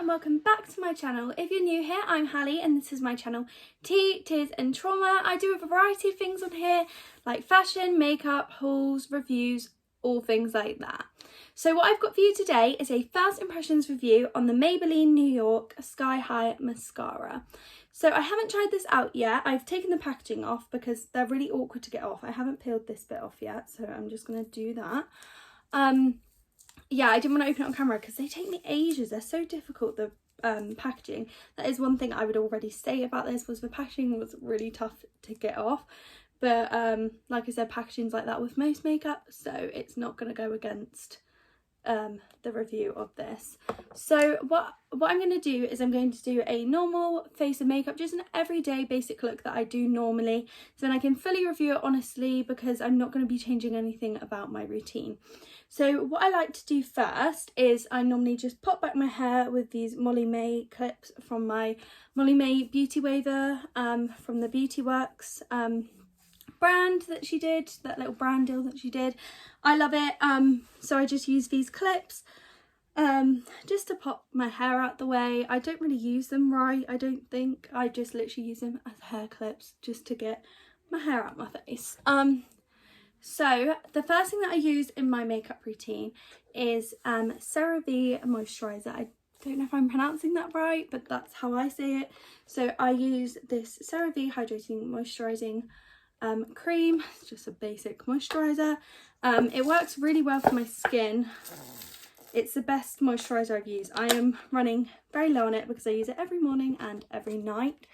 welcome back to my channel. If you're new here, I'm Hallie and this is my channel Tea, Tears and Trauma. I do a variety of things on here like fashion, makeup, hauls, reviews, all things like that. So what I've got for you today is a first impressions review on the Maybelline New York Sky High Mascara. So I haven't tried this out yet. I've taken the packaging off because they're really awkward to get off. I haven't peeled this bit off yet, so I'm just going to do that. Yeah, I didn't want to open it on camera because they take me ages. They're so difficult, the packaging. That is one thing I would already say about this, was the packaging was really tough to get off. But like I said, packaging's like that with most makeup, so it's not going to go against the review of this. So what I'm going to do is I'm going to do a normal face of makeup, just an everyday basic look that I do normally, so then I can fully review it honestly, because I'm not going to be changing anything about my routine. So what I like to do first is I normally just pop back my hair with these Molly May clips from my Molly May Beauty Waver from the Beauty Works brand that she did, that little brand deal that she did. I love it. So I just use these clips just to pop my hair out the way. I don't really use them right, I don't think. I just literally use them as hair clips just to get my hair out my face. So the first thing that I use in my makeup routine is CeraVe moisturizer. I don't know if I'm pronouncing that right, but that's how I say it. So I use this CeraVe hydrating moisturizing cream. It's just a basic moisturizer. It works really well for my skin. It's the best moisturizer I've used. I am running very low on it because I use it every morning and every night,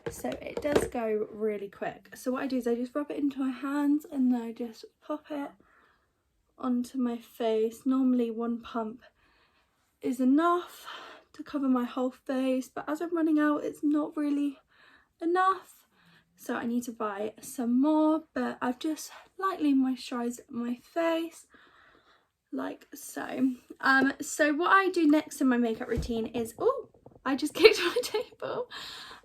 so it does go really quick. So what I do is I just rub it into my hands and then I just pop it onto my face. Normally one pump is enough to cover my whole face, but as I'm running out, it's not really enough. So I need to buy some more, but I've just lightly moisturised my face like so. So what I do next in my makeup routine is, oh, I just kicked my table.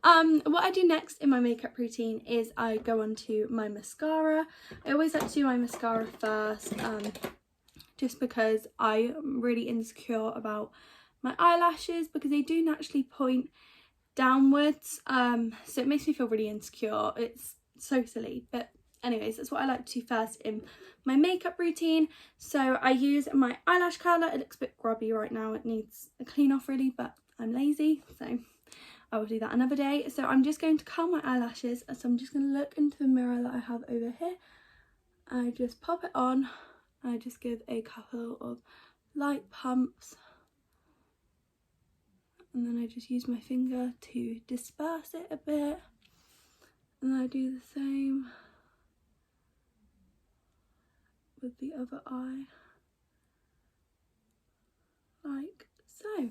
What I do next in my makeup routine is I go on to my mascara. I always like to do my mascara first, just because I'm really insecure about my eyelashes because they do naturally point downwards, so it makes me feel really insecure. It's so silly, but anyways, that's what I like to do first in my makeup routine. So I use my eyelash curler. It looks a bit grubby right now, it needs a clean off really, but I'm lazy, so I will do that another day. So I'm just going to curl my eyelashes, so I'm just going to look into the mirror that I have over here. I just pop it on, I just give a couple of light pumps, and then I just use my finger to disperse it a bit, and I do the same with the other eye, like so.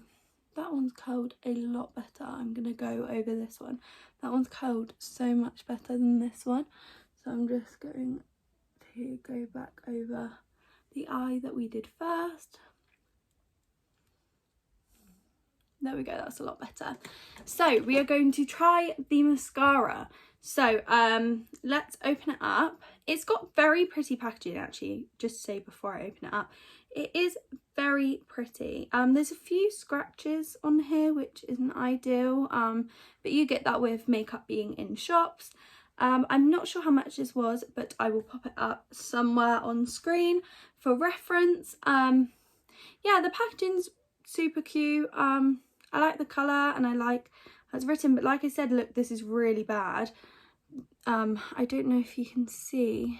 That one's curled a lot better. I'm going to go over this one. That one's curled so much better than this one, so I'm just going to go back over the eye that we did first. There we go, that's a lot better. So we are going to try the mascara. So let's open it up. It's got very pretty packaging actually, just to say before I open it up. It is very pretty. There's a few scratches on here, which isn't ideal, but you get that with makeup being in shops. I'm not sure how much this was, but I will pop it up somewhere on screen for reference. Yeah, the packaging's super cute. I like the colour and I like how it's written, but like I said, look, this is really bad. I don't know if you can see.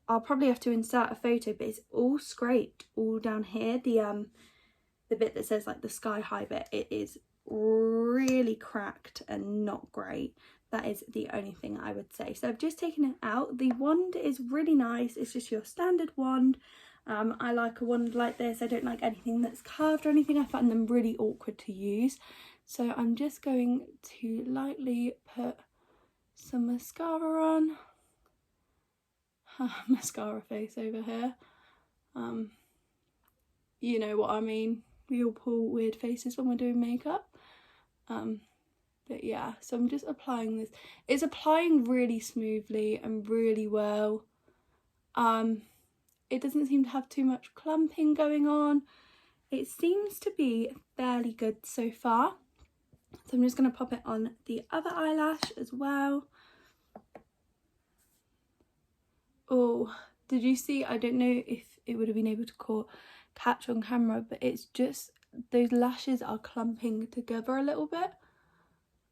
I'll probably have to insert a photo, but it's all scraped all down here. The bit that says like the Sky High bit, it is really cracked and not great. That is the only thing I would say. So I've just taken it out. The wand is really nice. It's just your standard wand. I like a wand like this. I don't like anything that's curved or anything. I find them really awkward to use. So I'm just going to lightly put some mascara on. Mascara face over here. You know what I mean. We all pull weird faces when we're doing makeup. But yeah, so I'm just applying this. It's applying really smoothly and really well. It doesn't seem to have too much clumping going on. it seems to be fairly good so far. So I'm just going to pop it on the other eyelash as well. Oh, did you see? I don't know if it would have been able to catch on camera, but it's just those lashes are clumping together a little bit.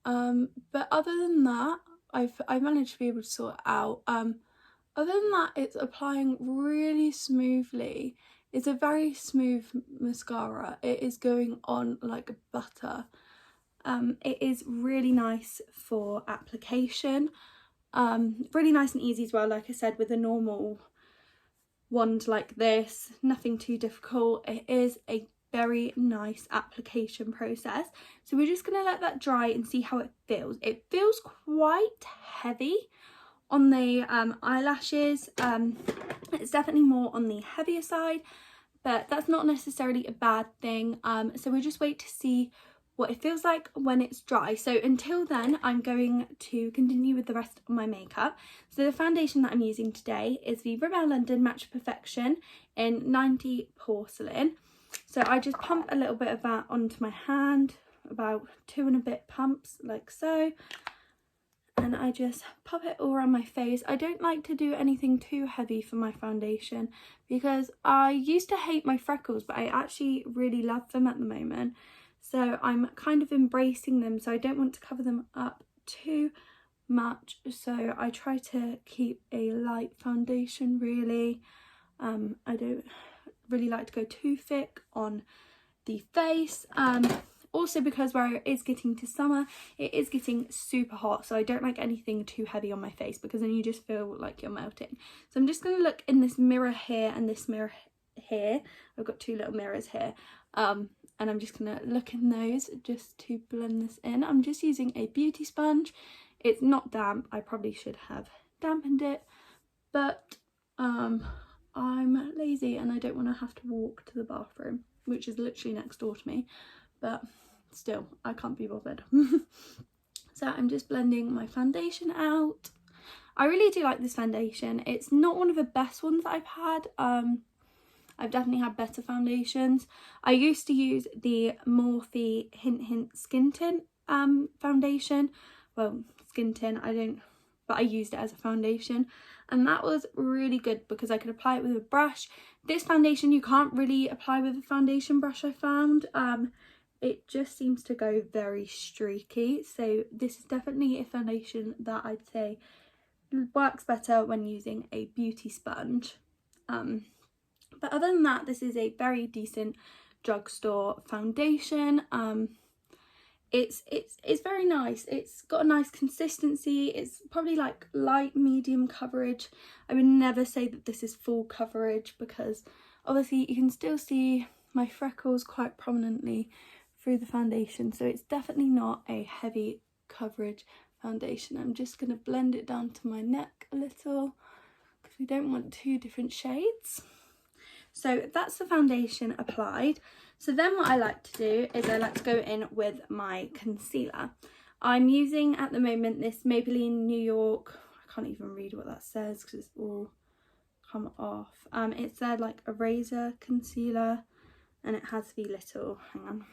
But other than that, I've managed to be able to sort it out. Other than that, it's applying really smoothly. It's a very smooth mascara. It is going on like butter. It is really nice for application. Really nice and easy as well, like I said, with a normal wand like this. Nothing too difficult. It is a very nice application process. So we're just going to let that dry and see how it feels. It feels quite heavy on the eyelashes. It's definitely more on the heavier side, but that's not necessarily a bad thing. So we'll just wait to see what it feels like when it's dry. So until then, I'm going to continue with the rest of my makeup. So the foundation that I'm using today is the Rimmel London Match Perfection in 90 Porcelain. So I just pump a little bit of that onto my hand, about 2 and a bit pumps like so. And I just pop it all around my face. I don't like to do anything too heavy for my foundation because I used to hate my freckles, but I actually really love them at the moment. So I'm kind of embracing them, so I don't want to cover them up too much. So I try to keep a light foundation really. I don't really like to go too thick on the face. Also because where it is getting to summer, it is getting super hot, so I don't like anything too heavy on my face because then you just feel like you're melting. So I'm just going to look in this mirror here and this mirror here. I've got 2 little mirrors here, and I'm just going to look in those just to blend this in. I'm just using a beauty sponge. It's not damp. I probably should have dampened it, but I'm lazy and I don't want to have to walk to the bathroom, which is literally next door to me, but still, I can't be bothered. So I'm just blending my foundation out. I really do like this foundation. It's not one of the best ones that I've had. I've definitely had better foundations. I used to use the Morphe Hint Skin Tint foundation. Well, skin tint, but I used it as a foundation. And that was really good because I could apply it with a brush. This foundation you can't really apply with a foundation brush, I found. It just seems to go very streaky. So this is definitely a foundation that I'd say works better when using a beauty sponge. But other than that, this is a very decent drugstore foundation. It's very nice. It's got a nice consistency. It's probably like light medium coverage. I would never say that this is full coverage because obviously you can still see my freckles quite prominently through the foundation, so it's definitely not a heavy coverage foundation. I'm just going to blend it down to my neck a little because we don't want 2 different shades. So that's the foundation applied. So then what I like to do is I like to go in with my concealer. I'm using at the moment this Maybelline New York, I can't even read what that says because it's all come off. It's their like eraser concealer, and it has the little, hang on,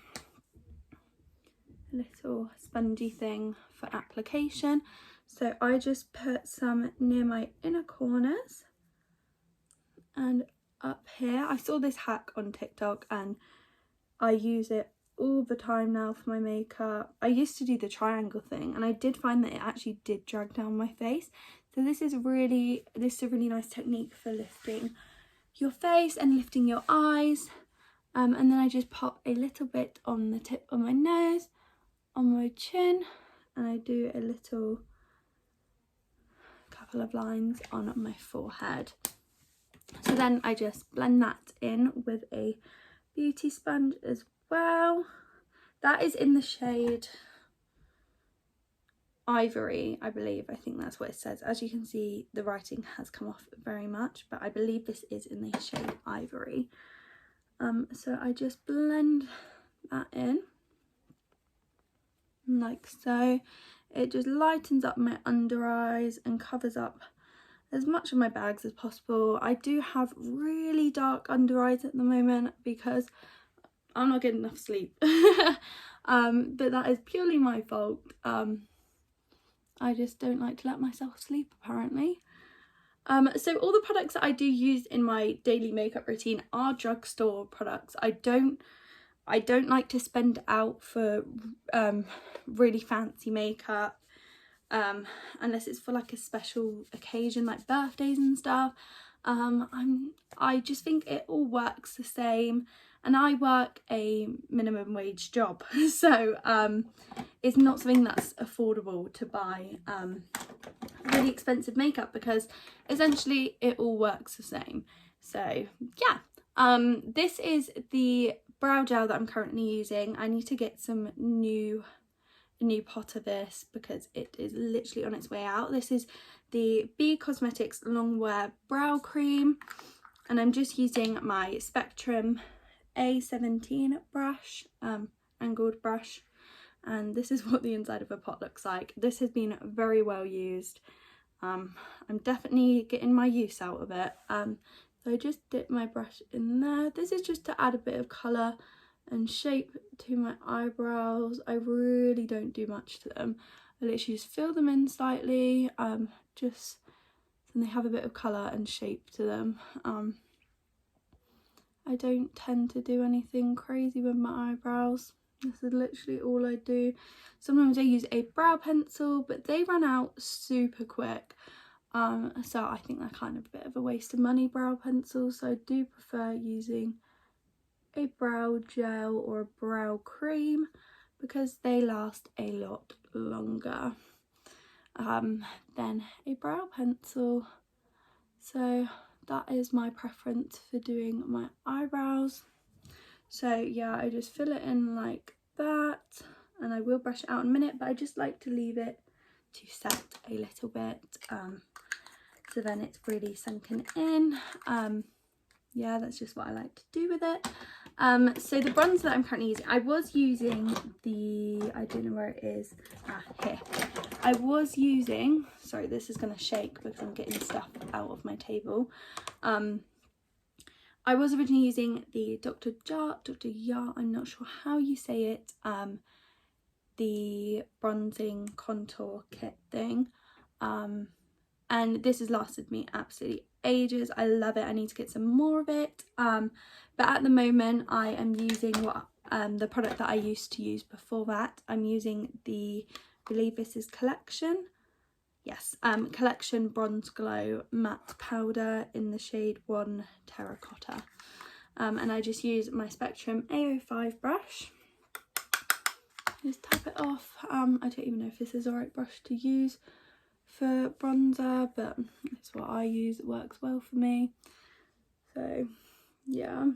little spongy thing for application. So I just put some near my inner corners and up here. I saw this hack on TikTok and I use it all the time now for my makeup. I used to do the triangle thing and I did find that it actually did drag down my face. So this is a really nice technique for lifting your face and lifting your eyes. And then I just pop a little bit on the tip of my nose, on my chin, and I do a little couple of lines on my forehead. So then I just blend that in with a beauty sponge as well. That is in the shade Ivory, I believe. I think that's what it says. As you can see, the writing has come off very much, but I believe this is in the shade Ivory. So I just blend that in like so. It just lightens up my under eyes and covers up as much of my bags as possible. I do have really dark under eyes at the moment because I'm not getting enough sleep. But that is purely my fault. I just don't like to let myself sleep, apparently. So all the products that I do use in my daily makeup routine are drugstore products. I don't like to spend out for really fancy makeup unless it's for like a special occasion like birthdays and stuff. I just think it all works the same, and I work a minimum wage job, so it's not something that's affordable to buy really expensive makeup, because essentially it all works the same. So yeah, this is the brow gel that I'm currently using. I need to get some a new pot of this because it is literally on its way out. This is the B Cosmetics Longwear Brow Cream, and I'm just using my Spectrum A17 brush, angled brush, and this is what the inside of a pot looks like. This has been very well used. I'm definitely getting my use out of it. So I just dip my brush in there. This is just to add a bit of colour and shape to my eyebrows. I really don't do much to them. I literally just fill them in slightly, just so they have a bit of colour and shape to them. I don't tend to do anything crazy with my eyebrows. This is literally all I do. Sometimes I use a brow pencil, but they run out super quick. So I think they're kind of a bit of a waste of money, brow pencils. So I do prefer using a brow gel or a brow cream because they last a lot longer than a brow pencil. So that is my preference for doing my eyebrows. So yeah, I just fill it in like that, and I will brush it out in a minute, but I just like to leave it to set a little bit, so then it's really sunken in. Yeah, that's just what I like to do with it. So the bronzer that I'm currently using, I was using the, I don't know where it is, here. I was using, sorry, this is going to shake because I'm getting stuff out of my table. I was originally using the Dr. Yar, I'm not sure how you say it, the bronzing contour kit thing. And this has lasted me absolutely ages. I love it. I need to get some more of it. But at the moment I am using what the product that I used to use before that. I'm using the, I believe this is Collection. Yes, Collection Bronze Glow Matte Powder in the shade 1 Terracotta. And I just use my Spectrum A05 brush. Just tap it off. I don't even know if this is the right brush to use for bronzer, but it's what I use. It works well for me. So yeah,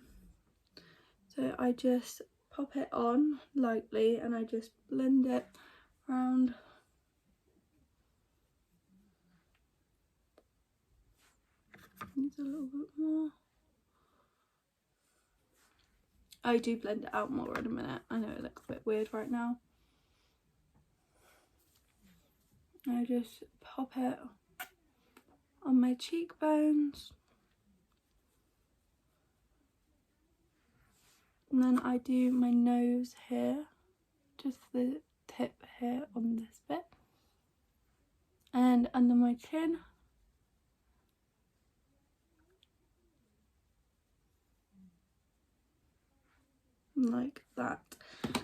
so I just pop it on lightly and I just blend it around. Needs a little bit more. I do blend it out more in a minute. I know it looks a bit weird right now. I just pop it on my cheekbones, and then I do my nose here, just the tip here on this bit, and under my chin. Like that.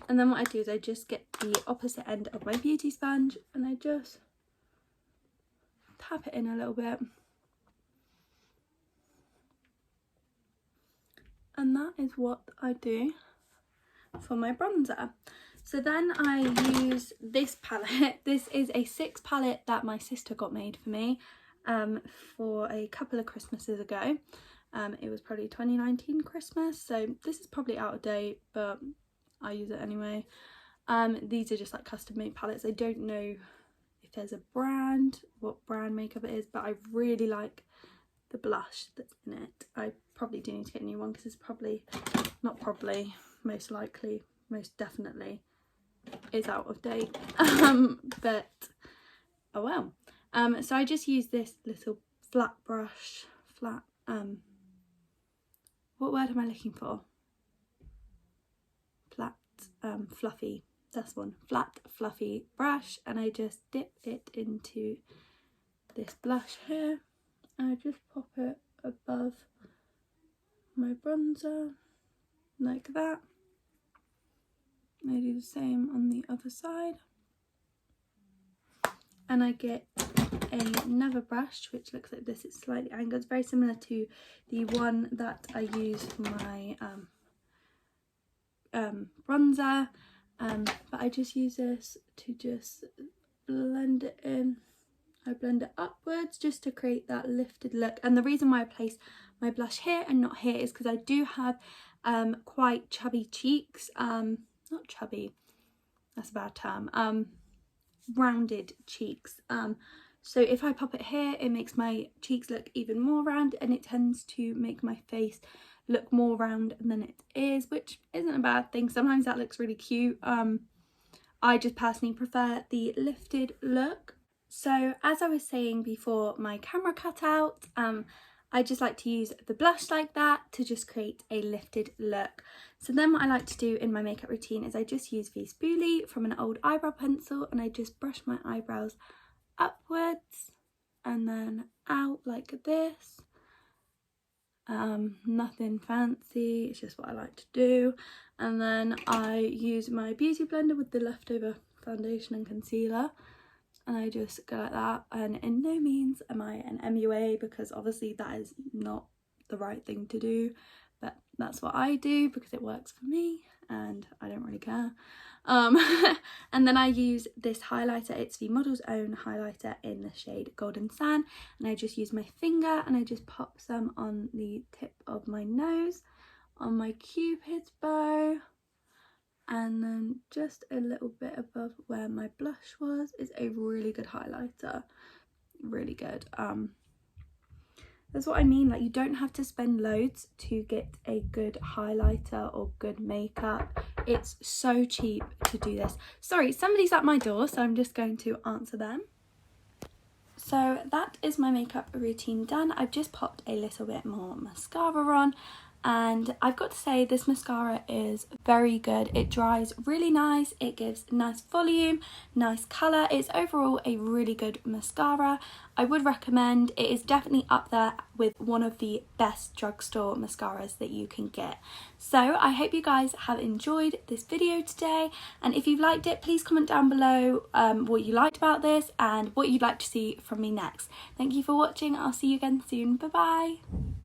And then what I do is I just get the opposite end of my beauty sponge and I just tap it in a little bit. And that is what I do for my bronzer. So then I use this palette. This is a 6 palette that my sister got made for me for a couple of Christmases ago. It was probably 2019 Christmas, so this is probably out of date, but I use it anyway. These are just like custom made palettes. I don't know if there's a brand, what brand makeup it is, but I really like the blush that's in it. I probably do need to get a new one because it's probably, not probably, most likely, most definitely is out of date. But oh well. So I just use this little flat brush, what word am I looking for? fluffy, that's one, flat fluffy brush, and I just dip it into this blush here. I just pop it above my bronzer like that. I do the same on the other side, and I get another brush which looks like this. It's slightly angled. It's very similar to the one that I use for my bronzer, but I just use this to just blend it in. I blend it upwards just to create that lifted look. And the reason why I place my blush here and not here is because I do have quite chubby cheeks. Not chubby, that's a bad term. Rounded cheeks. So if I pop it here, it makes my cheeks look even more round, and it tends to make my face look more round than it is, which isn't a bad thing. Sometimes that looks really cute. I just personally prefer the lifted look. So as I was saying before my camera cut out, I just like to use the blush like that to just create a lifted look. So then what I like to do in my makeup routine is I just use V Spoolie from an old eyebrow pencil, and I just brush my eyebrows upwards and then out like this. Nothing fancy, it's just what I like to do. And then I use my beauty blender with the leftover foundation and concealer, and I just go like that. And in no means am I an MUA, because obviously that is not the right thing to do, but that's what I do because it works for me and I don't really care. And then I use this highlighter. It's the Model's Own highlighter in the shade Golden Sand, and I just use my finger and I just pop some on the tip of my nose, on my cupid's bow, and then just a little bit above where my blush was. Is a really good highlighter, really good. That's what I mean, like you don't have to spend loads to get a good highlighter or good makeup. It's so cheap to do this. Sorry, somebody's at my door, so I'm just going to answer them. So that is my makeup routine done. I've just popped a little bit more mascara on, and I've got to say this mascara is very good. It dries really nice, it gives nice volume, nice colour. It's overall a really good mascara. I would recommend. It is definitely up there with one of the best drugstore mascaras that you can get. So I hope you guys have enjoyed this video today, and if you've liked it, please comment down below what you liked about this and what you'd like to see from me next. Thank you for watching. I'll see you again soon. Bye bye.